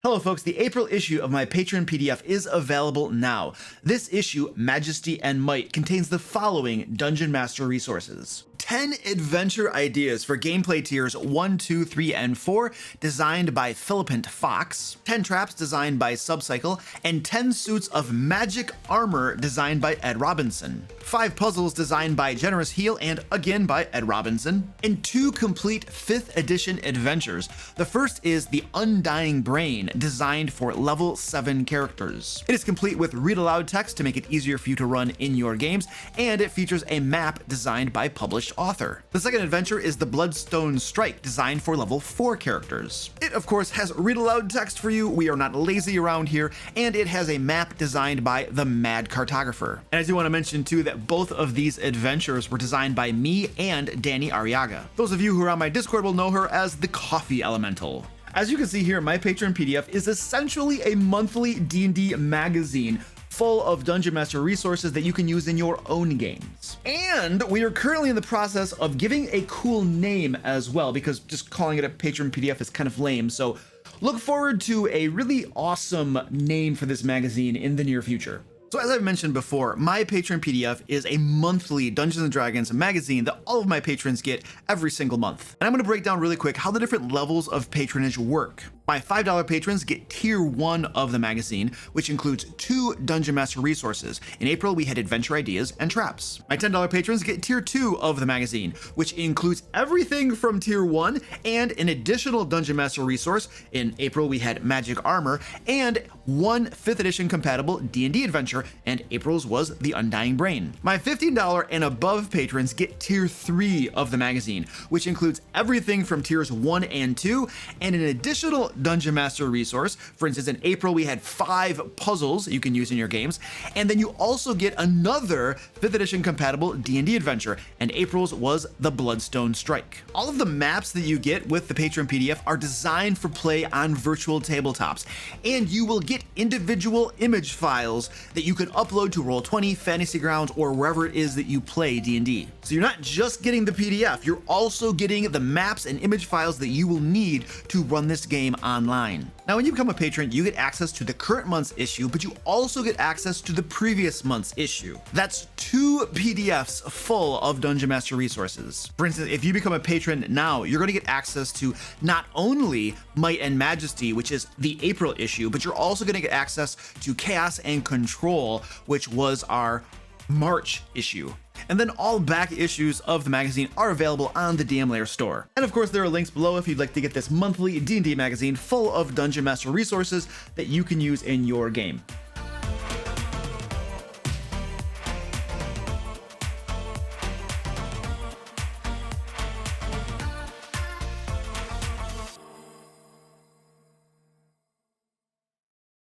Hello folks, the April issue of my Patron PDF is available now. This issue, Majesty and Might, contains the following Dungeon Master resources. 10 adventure ideas for gameplay tiers 1, 2, 3, and 4, designed by Philippant Fox, 10 traps designed by Subcycle, and 10 suits of magic armor designed by Ed Robinson, 5 puzzles designed by Generous Heal and again by Ed Robinson, and 2 complete 5th edition adventures. The first is the Undying Brain, designed for level 7 characters. It is complete with read aloud text to make it easier for you to run in your games, and it features a map designed by published author. The second adventure is the Bloodstone Strike, designed for level 4 characters. It of course has read aloud text for you, we are not lazy around here, and it has a map designed by the Mad Cartographer. And I do want to mention too that both of these adventures were designed by me and Danny Arriaga. Those of you who are on my Discord will know her as the Coffee Elemental. As you can see here, my Patron PDF is essentially a monthly D&D magazine full of Dungeon Master resources that you can use in your own games. And we are currently in the process of giving a cool name as well, because just calling it a Patron PDF is kind of lame. So look forward to a really awesome name for this magazine in the near future. So as I've mentioned before, my Patron PDF is a monthly Dungeons & Dragons magazine that all of my patrons get every single month. And I'm going to break down really quick how the different levels of patronage work. My $5 patrons get tier 1 of the magazine, which includes 2 Dungeon Master resources. In April, we had adventure ideas and traps. My $10 patrons get tier 2 of the magazine, which includes everything from tier 1 and an additional Dungeon Master resource. In April, we had magic armor and 1 5th edition compatible D&D adventure, and April's was the Undying Brain. My $15 and above patrons get tier 3 of the magazine, which includes everything from tiers 1 and 2 and an additional Dungeon Master resource. For instance, in April, we had 5 puzzles you can use in your games, and then you also get another 5th edition compatible D&D adventure, and April's was the Bloodstone Strike. All of the maps that you get with the Patron PDF are designed for play on virtual tabletops, and you will get individual image files that you can upload to Roll20, Fantasy Grounds, or wherever it is that you play D&D. So you're not just getting the PDF, you're also getting the maps and image files that you will need to run this game online. Now, when you become a patron, you get access to the current month's issue, but you also get access to the previous month's issue. That's 2 PDFs full of Dungeon Master resources. For instance, if you become a patron now, you're going to get access to not only Might and Majesty, which is the April issue, but you're also going to get access to Chaos and Control, which was our March issue. And then all back issues of the magazine are available on the DM Lair store. And of course, there are links below if you'd like to get this monthly D&D magazine full of Dungeon Master resources that you can use in your game.